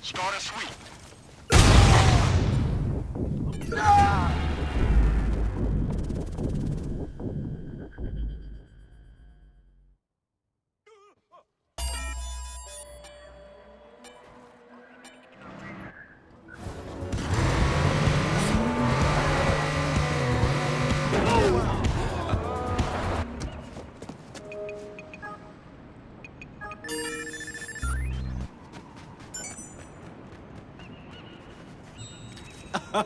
Start a sweep.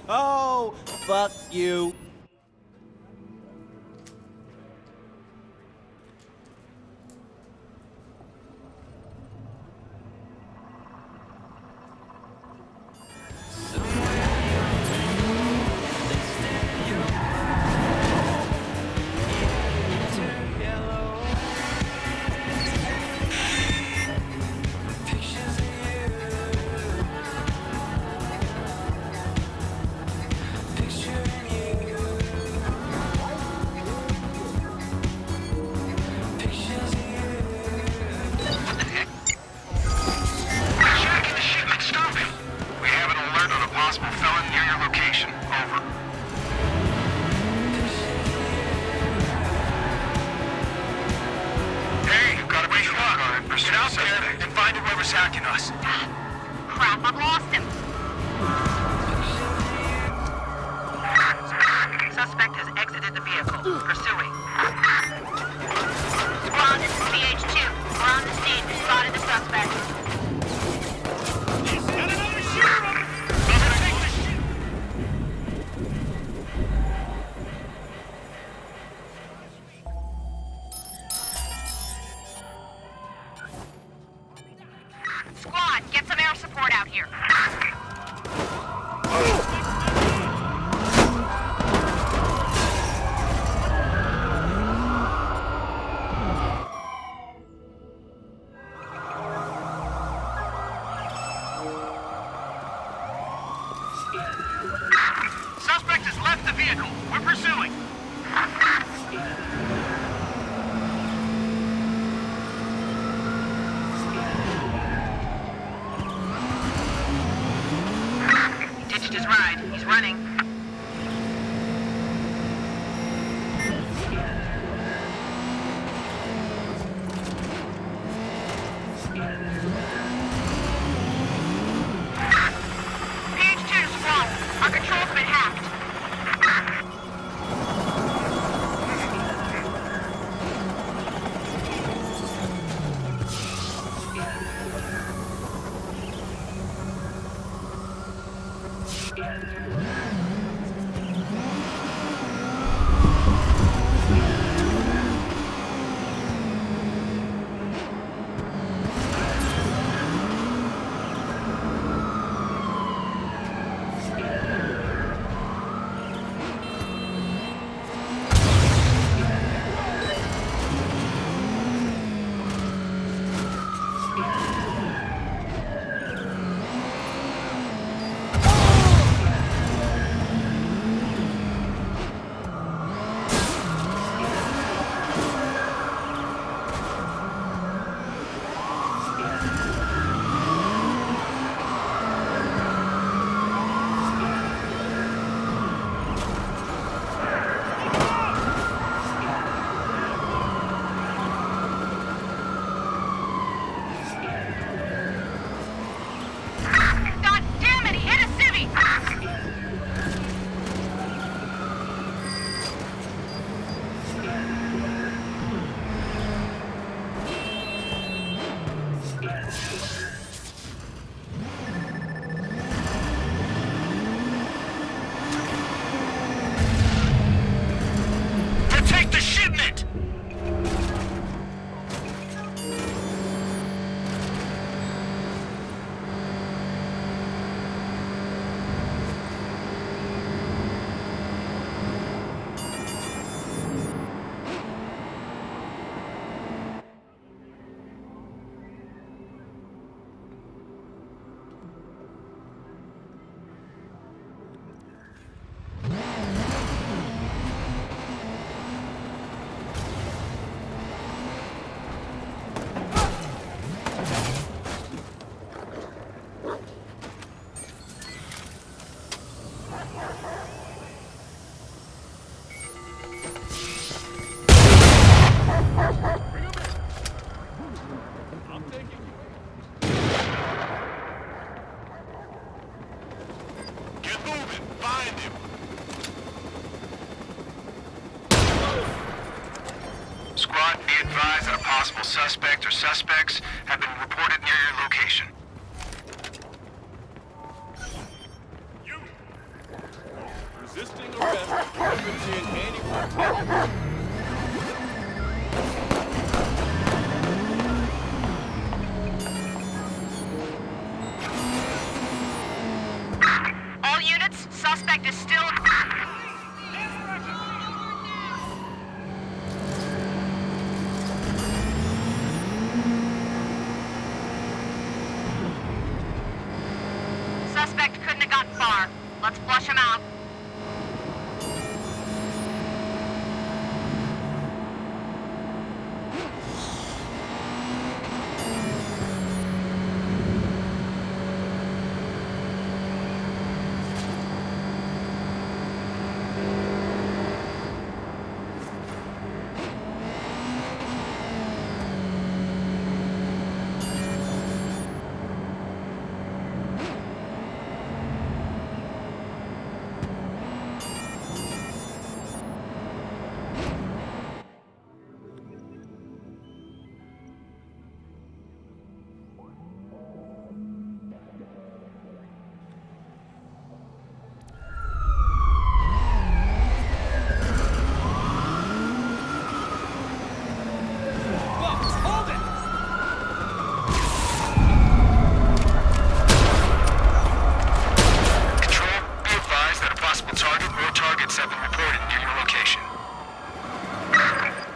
Oh, fuck you. Attacking us. Crap, I've lost him. Suspect has exited the vehicle. Pursuing. Squad, this is BH2. We're on the scene. We spotted the suspect. Squad, get some air support out here. Suspect has left the vehicle. We're pursuing. Ditched his ride. He's running. PH2 squad. Our control's been hacked. suspects have been reported near your location. Resisting arrest, weapons in any All units, suspect is still... Suspect couldn't have gotten far. Let's flush him out.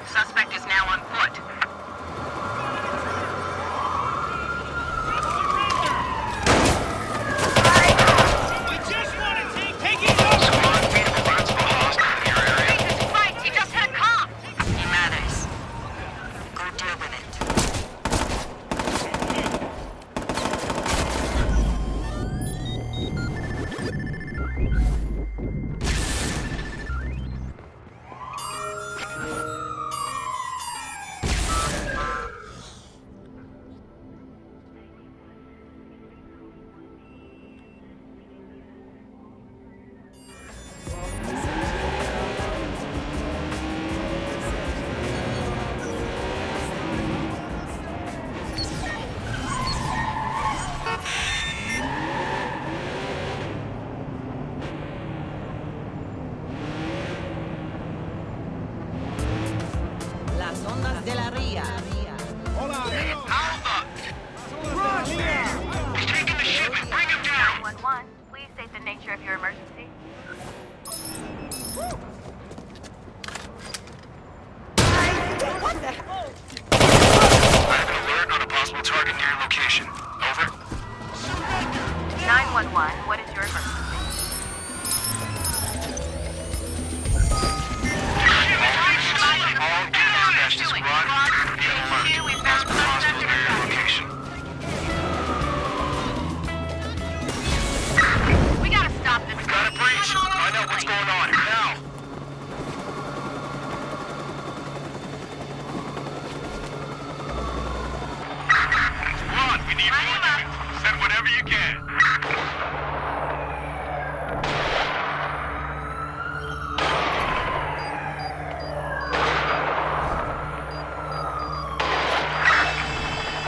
Suspect is now on foot. We just want to take it over! Squad, be advised of a hostile in your area. Jesus Christ, he just had cops! He matters. Go deal with it. Las ondas de la ría. He's taking the shipment. Bring him down. 911, please state the nature of your emergency. I have an alert on a possible target near your location. Over. 911, what is your emergency? All dispatch to squad. Be alert. Possible hostile near your location. We gotta stop this. We've got a breach. Find out what's going on. Now. Squad, we need more units. Send whatever you can.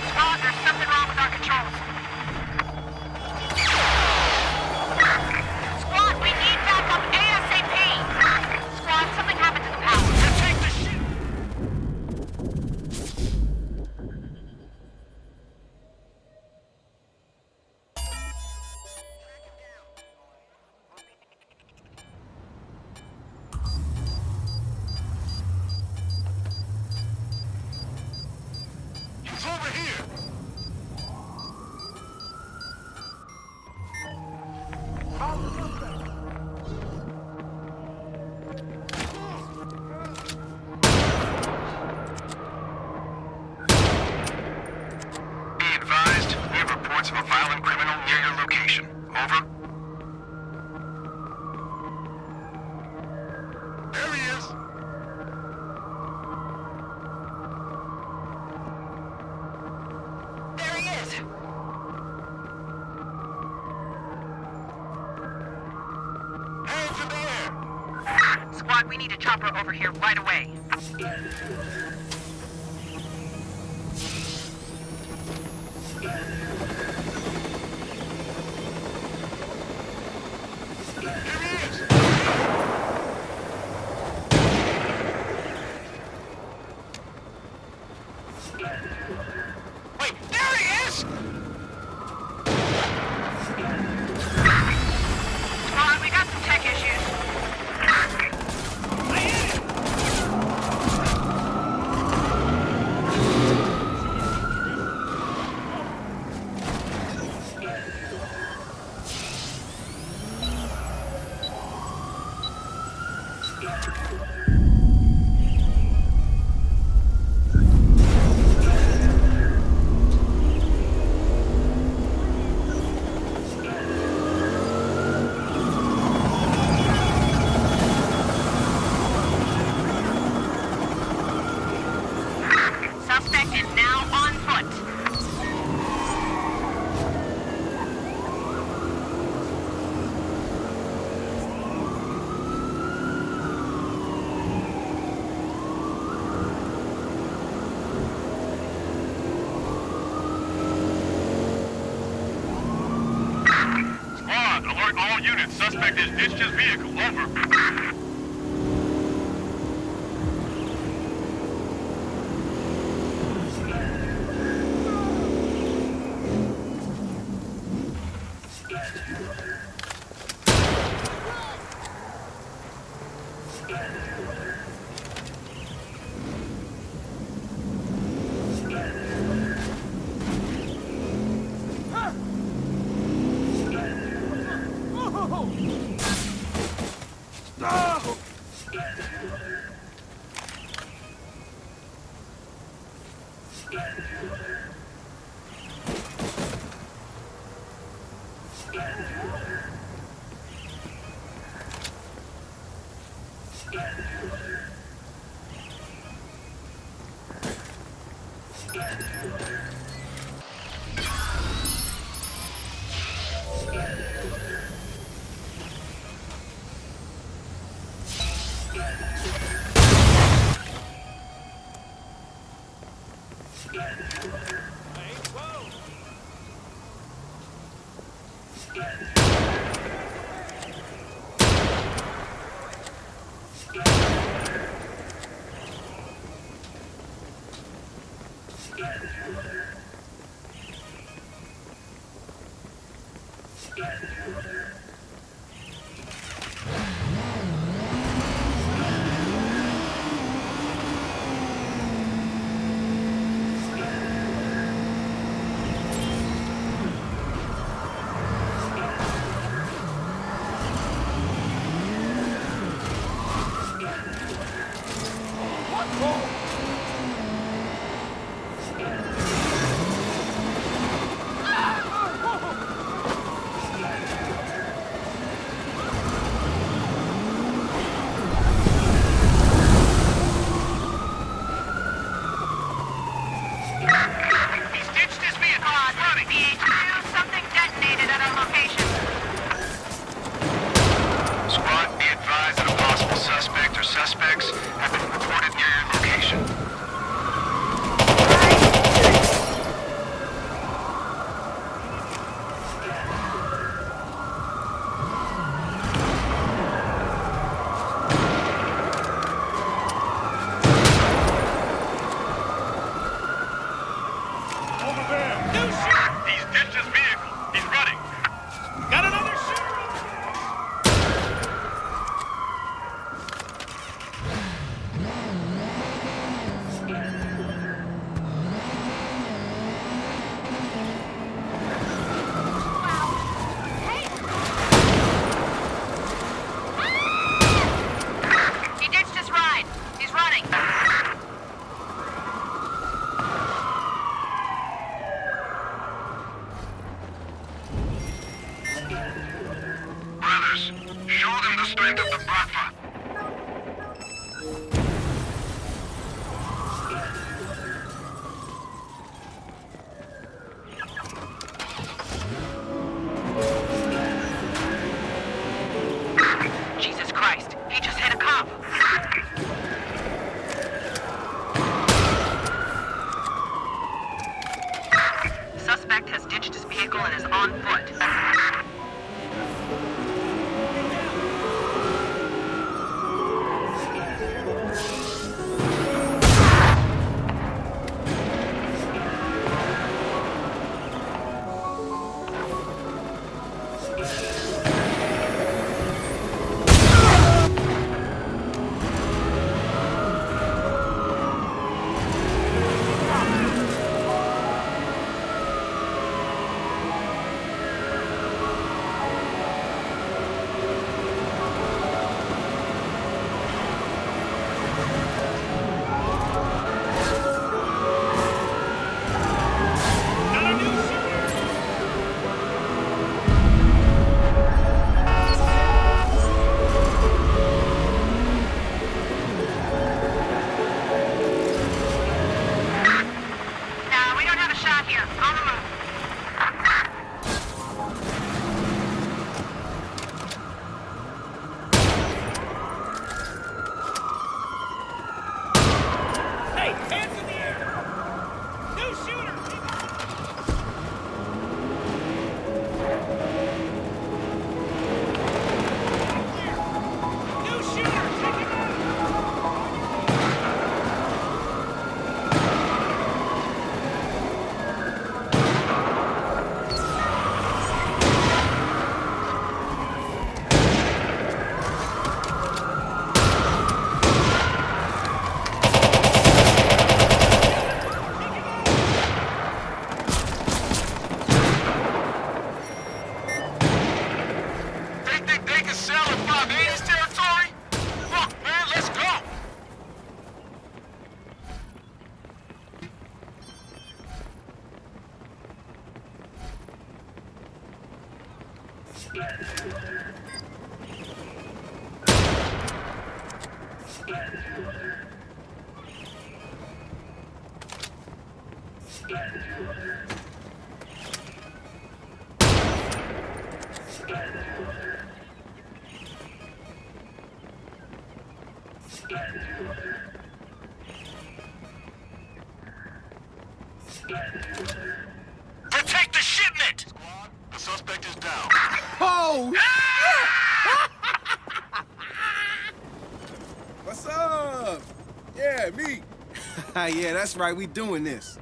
Squad, there's something wrong with our controls. Squad, we need backup ASAP. Squad, something happened to the power. Take the shit! He's over here. Be advised, we have reports of a violent criminal near your location. Over. There he is. There he is. Hands in the air. Squad, we need a chopper over here right away. All units, suspect has ditched his vehicle. Over. Protect the shipment! Squad, the suspect is down. Oh! What's up? Yeah, me. Yeah, that's right. We doing this.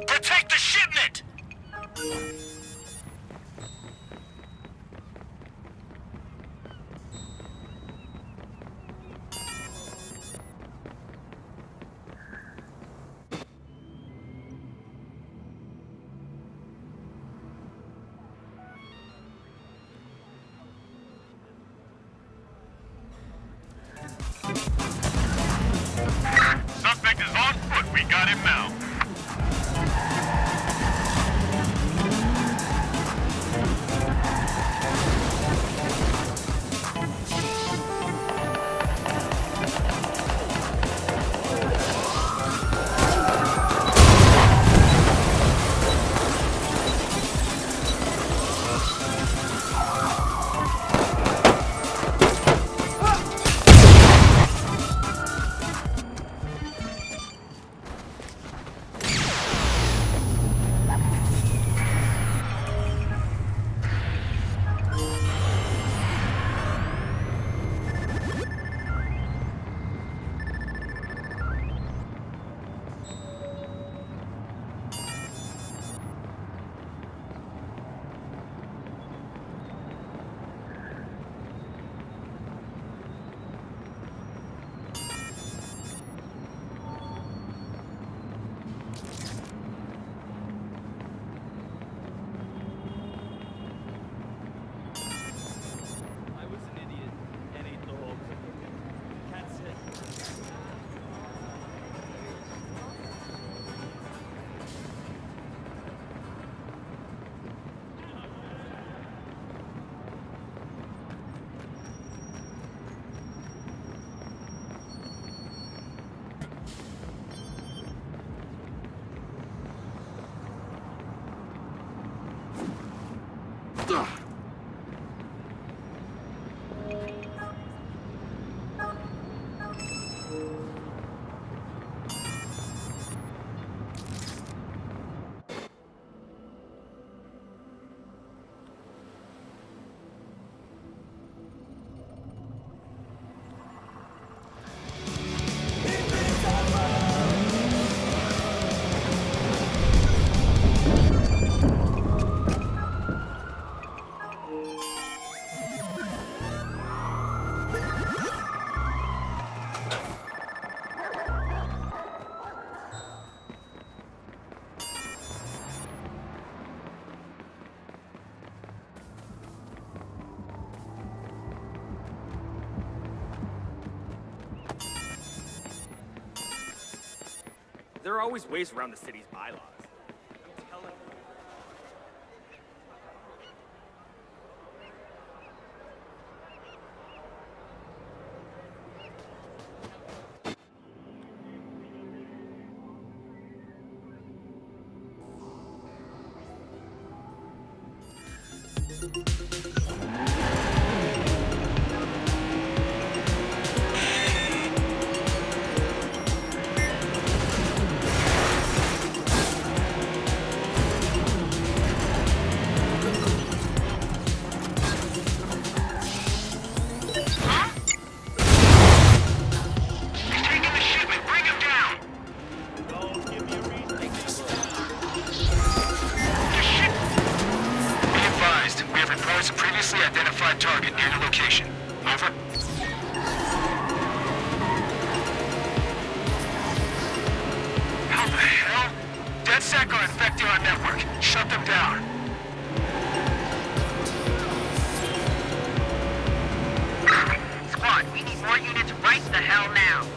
Protect the shipment! Suspect is on foot. We got him now. There are always ways around the city's bylaws. I'm telling you. He's taking the shipment. Bring him down. Don't give me a reason. The ship. Be advised, we have reports of previously identified target near your location. Over. How the hell? DedSec are infecting our network. Shut them down. Squad, we need more units right the hell now.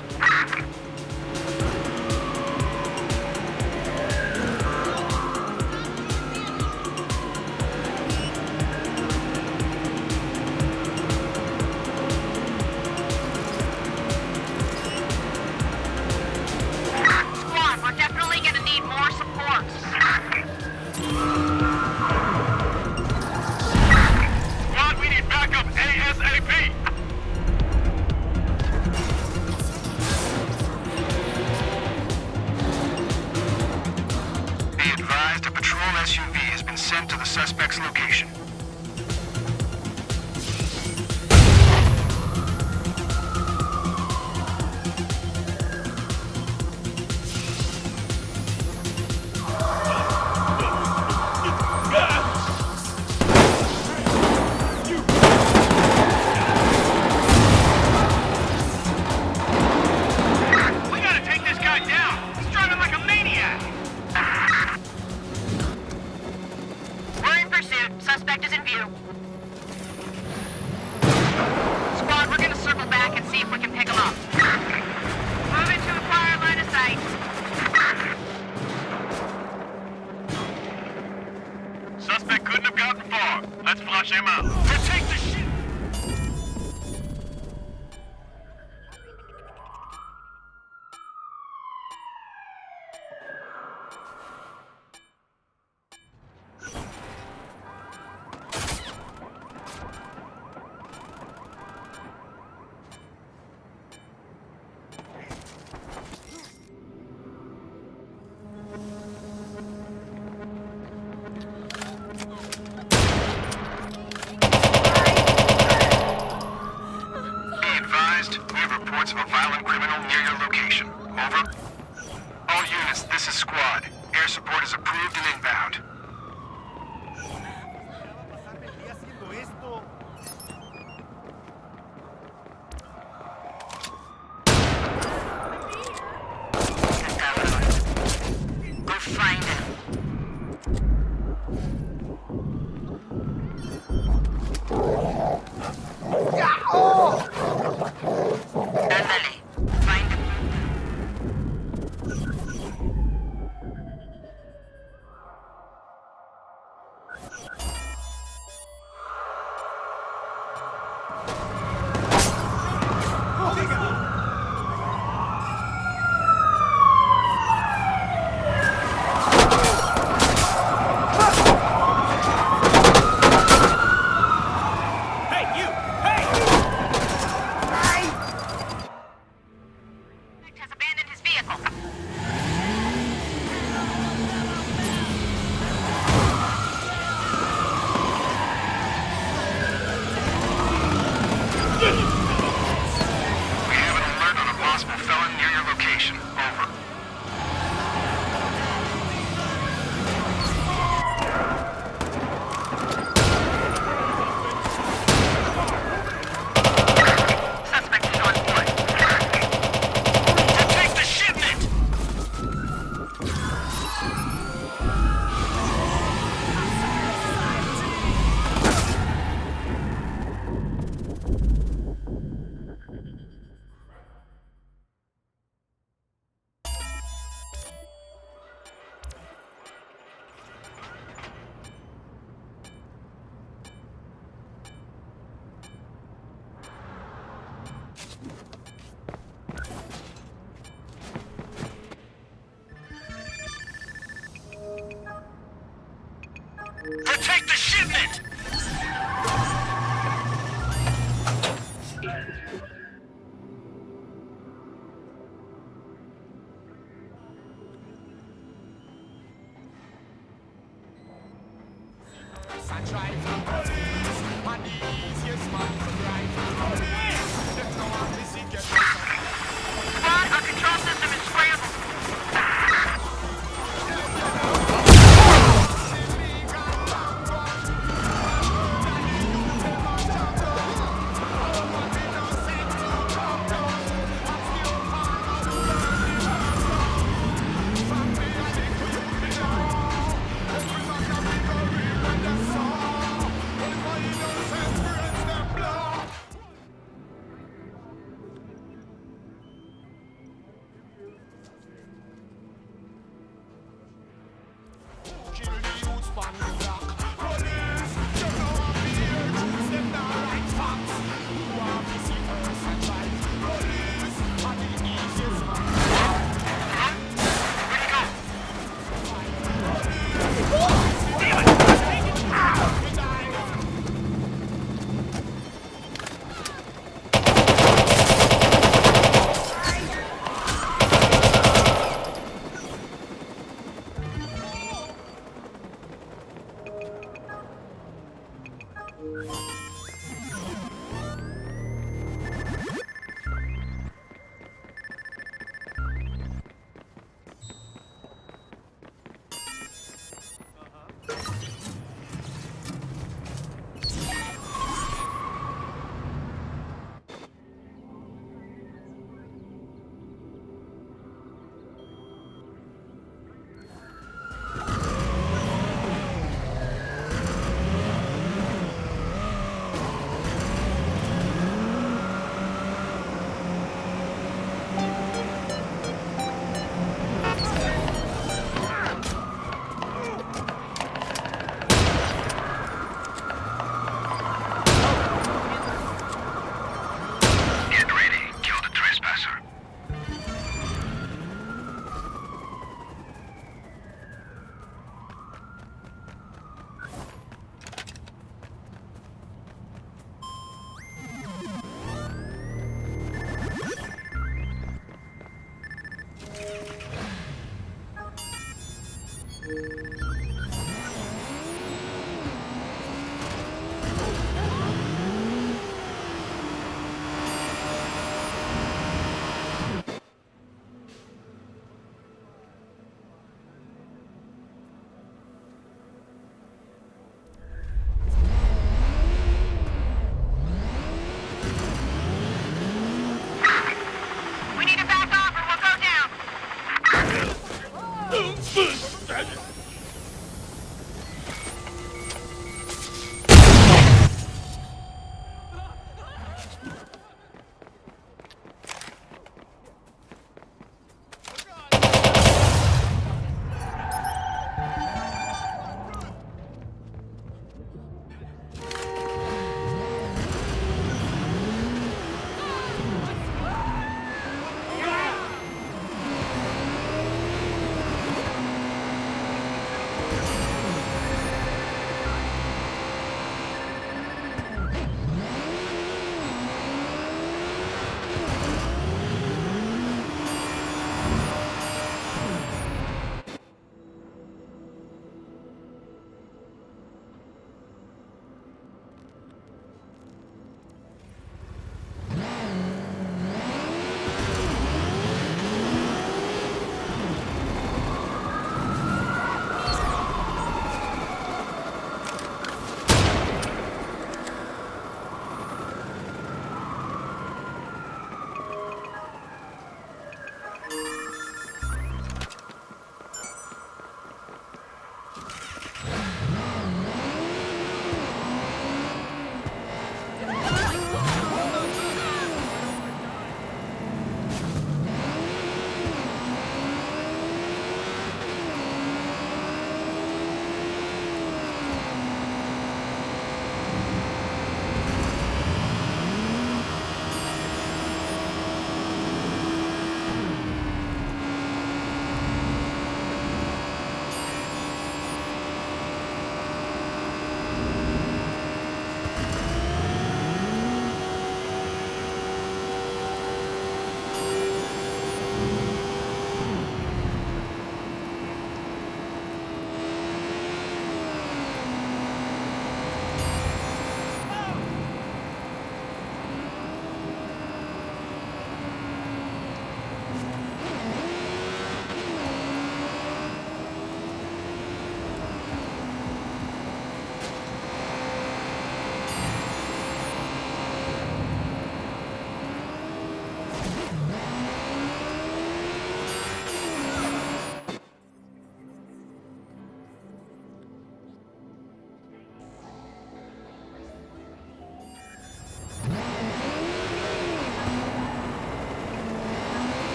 Squad, we're definitely gonna need more support. Squad, we need backup ASAP. Be advised, a patrol SUV has been sent to the suspect's location. We gotta take this guy down. He's driving like a maniac. We're in pursuit. Suspect is in view. Squad, we're gonna circle back and see if we can pick him up. Moving to acquire line of sight. Suspect couldn't have gotten far. Let's flush him out. Take the shit. Be advised, we have reports of a violent criminal near your location. Over. All units, this is Squad. Air support is approved and inbound. Go find him. Ándale. Find him.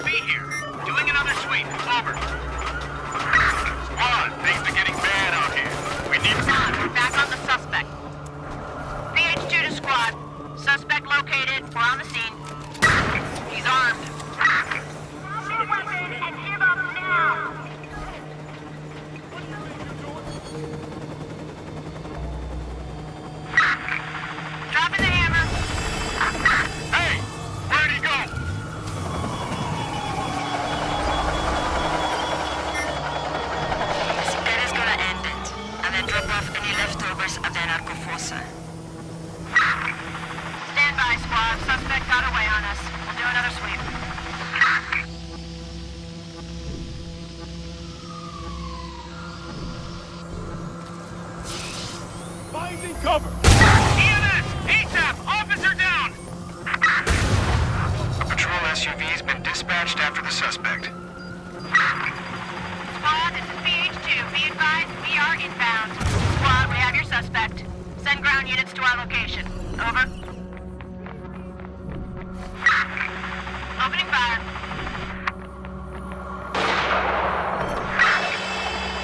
be here. Doing another sweep. Over. Squad, things are getting bad out here. We need... John, we're back on the suspect. PH2 to squad. Suspect located. We're on the scene. He's armed. Shoot weapon and give up now! Dropping the hammer. Hey! Where'd he go? That is gonna end it. And then drop off any leftovers of the narcofosa. Stand by, squad. Suspect got away on us. We'll do another sweep. Finding cover! EMS! ASAP! Officer down! A patrol SUV's been dispatched after the suspect. Squad, this is PH2. Be advised, we are inbound. Squad, we have your suspect. Send ground units to our location. Over. Opening fire.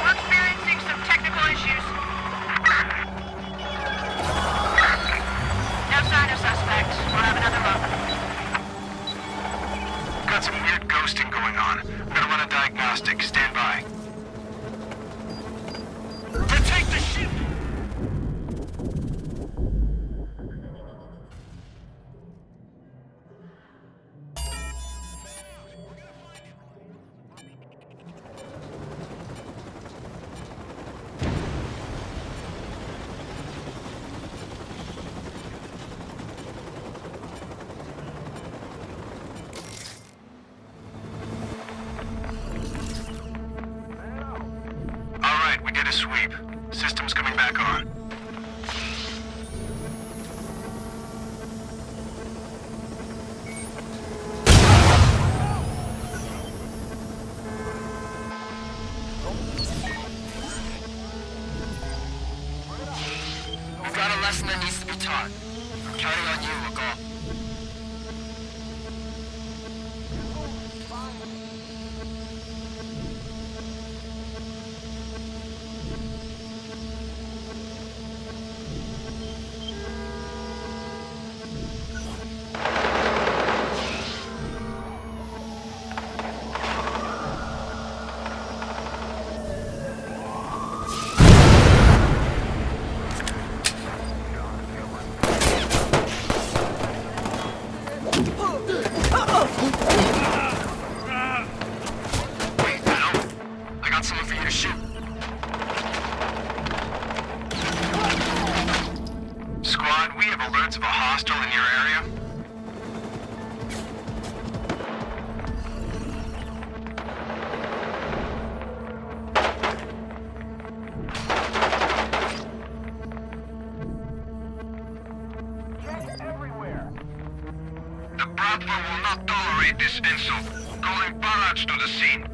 We're experiencing some technical issues. No sign of suspect. We'll have another look. Got some weird ghosting going on. I'm gonna run a diagnostic. Stand by. To take the ship! All right, we did a sweep. System's coming back on. We've got a lesson that needs to be taught. I'm counting on you, Wakal. Wait, no. I got someone for you to shoot. Squad, we have alerts of a hostile in your area. The Bradford will not tolerate this insult. Calling barrage to the scene.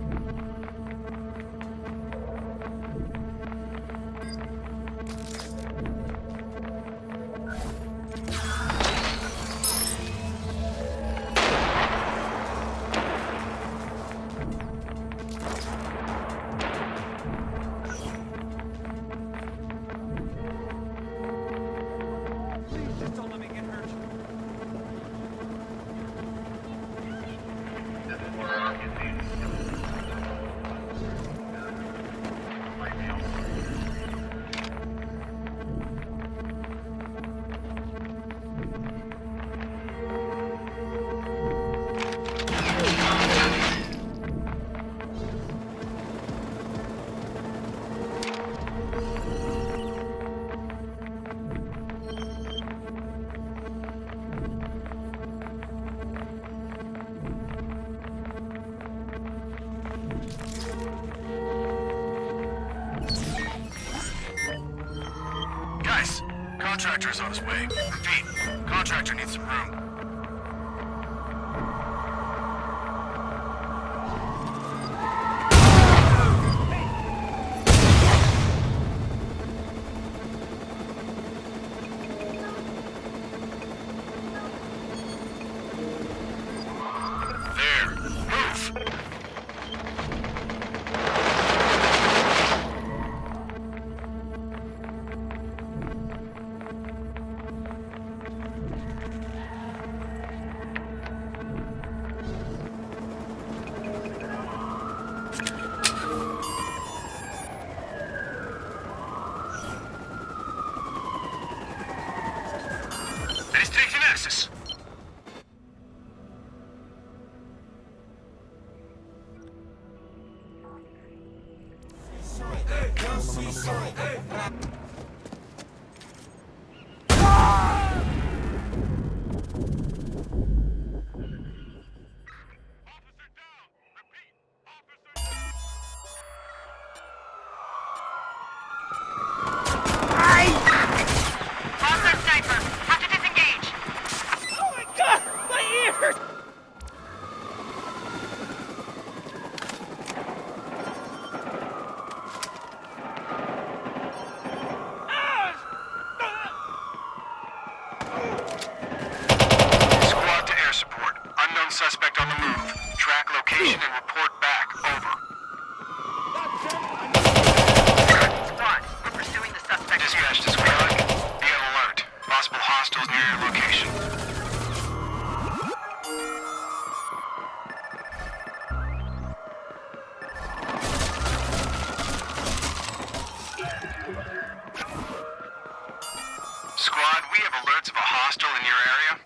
Guys, contractor's on his way. Repeat, contractor needs some room. There, move! Texas. Officer down. Repeat. Officer down. Monster sniper. Have to disengage. Oh my god! My ears! Squad to air support. Unknown suspect on the move. Track location and report back. Over. Squad, we're pursuing the suspect. Dispatch to squad. Be on alert. Possible hostiles near your location. Squad, we have alerts of a hostile in your area.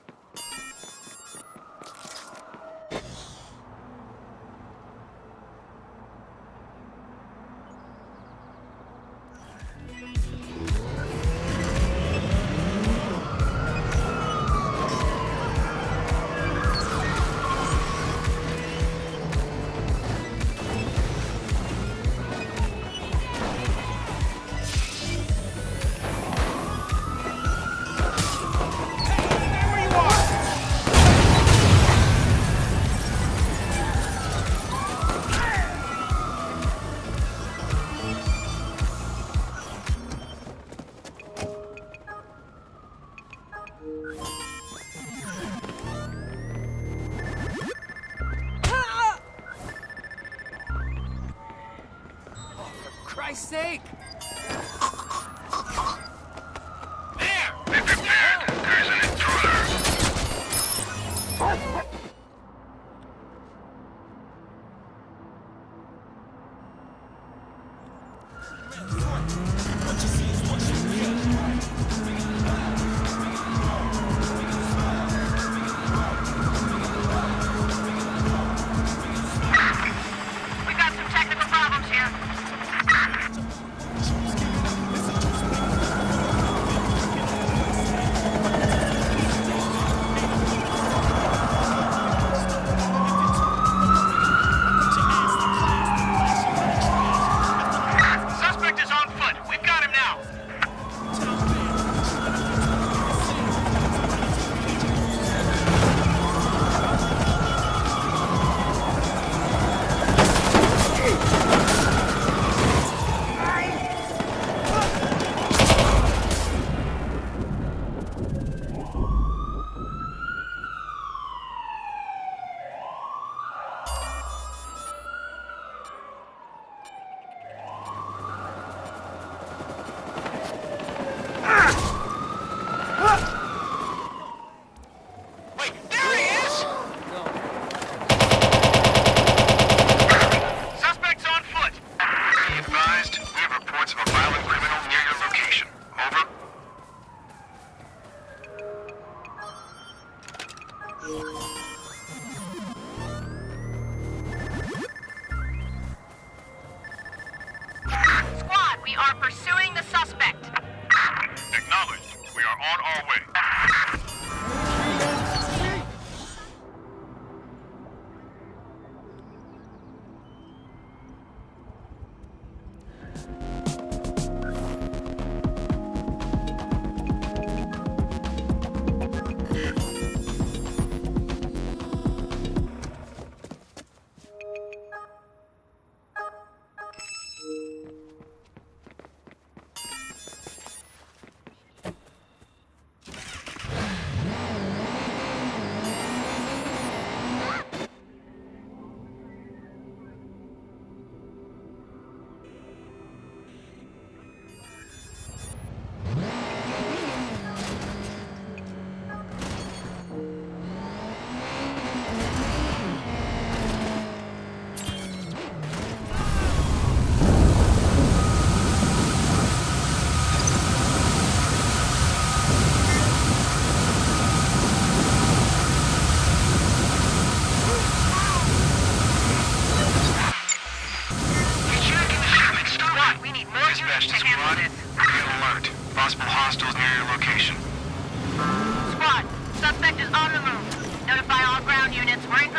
Christ's sake! There! Be prepared. There's an intruder. We've got some technical problems here. Suspect is on foot. We've got him now. Wait, there he is! Suspect's on foot. Be advised, we have reports of a violent criminal near your location. Over. Squad, we are pursuing the suspect. Acknowledged. We are on our way.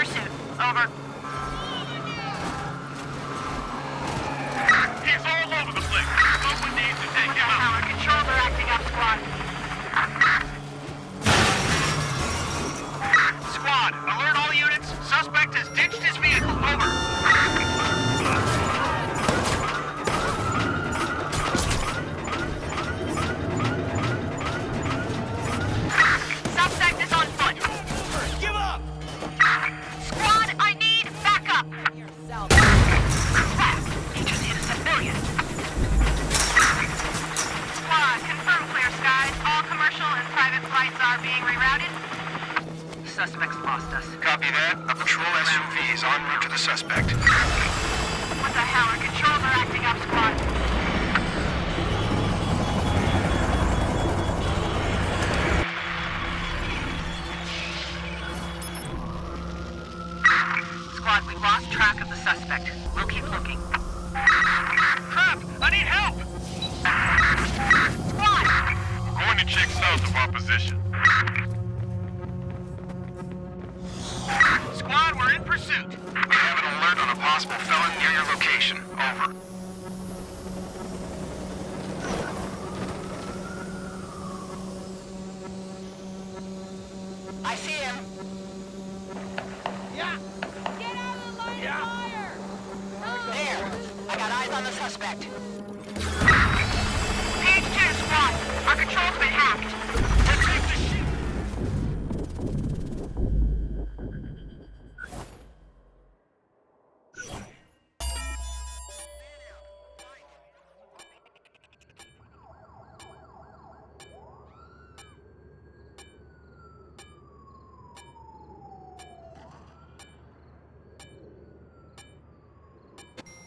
pursuit. Over. He's all over the place. Someone needs to take What the him hell? out. Our controls are acting up, squad. Squad, alert all units. Suspect has ditched his vehicle. Over. Suspect is on foot. Give up! Squad, I need backup. Crap! He just hit a civilian. Squad, confirm clear skies. All commercial and private flights are being rerouted. Suspect's lost us. Copy that. A patrol SUV is en route to the suspect. What the hell? Our controls are acting up, squad. Squad, we've lost track of the suspect. We'll keep looking. Crap! I need help! Squad! We're going to check south of our position. Squad, we're in pursuit. We have an alert on a possible felon near your location. Over. I see him. Yeah! Get out of the line Yeah. of fire! There! I got eyes on the suspect. PH2 squad, our control's been hacked. Let's take the shit.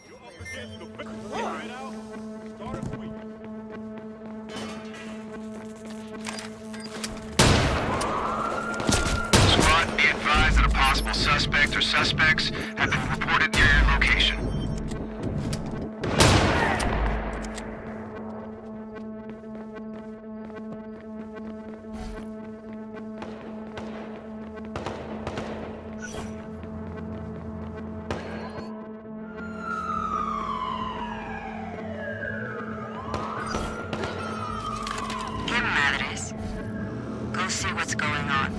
You're up against the big right out. Start a sweep. Squad, be advised that a possible suspect or suspects have been reported near your location. ¿Qué madres? Go see what's going on.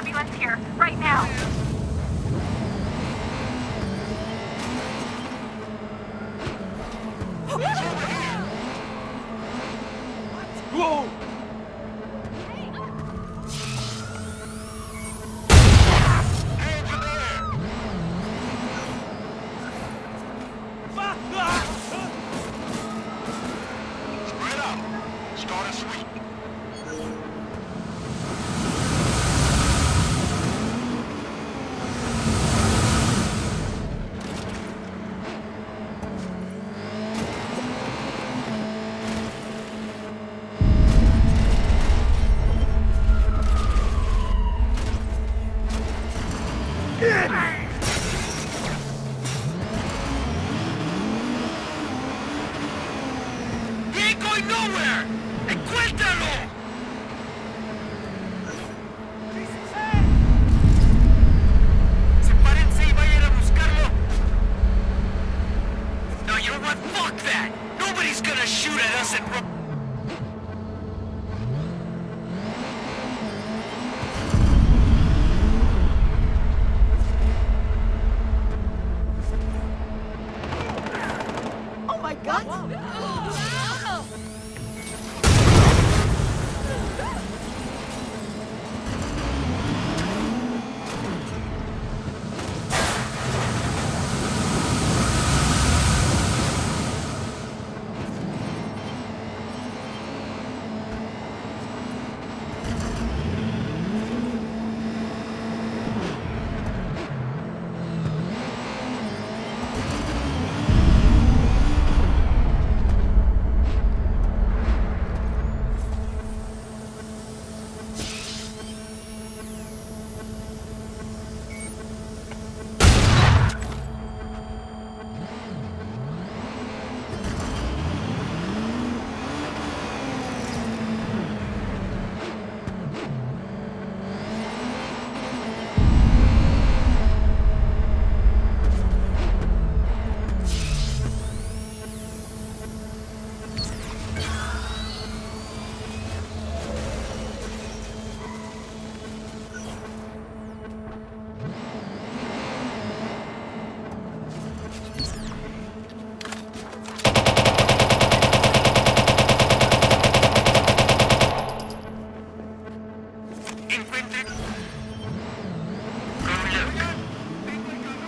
ambulance here, right now. Whoa! Hands in the air! Spread out. Start a sweep. ¡He ain't going nowhere! ¡Encuéntralo! Sepárense y vayan a buscarlo. No, you know what? Fuck that! Nobody's gonna shoot at us and run. Oh my god!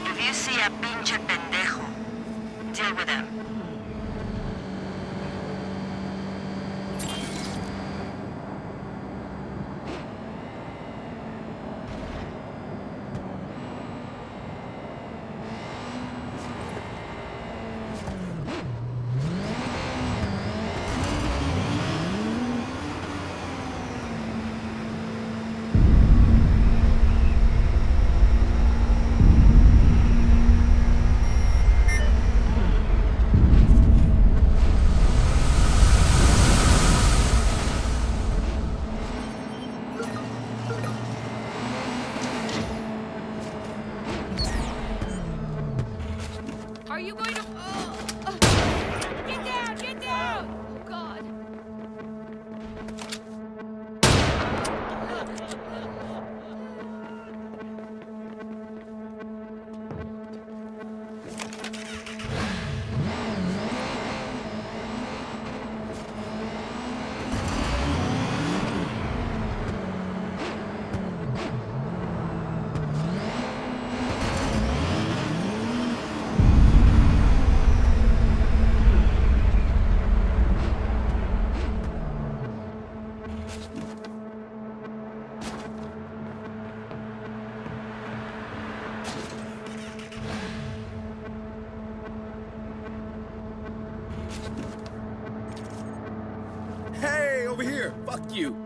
If you see a pinche pendejo, deal with him. Are you going to... Get down! Get down! Oh, God. Hey, over here. Fuck you.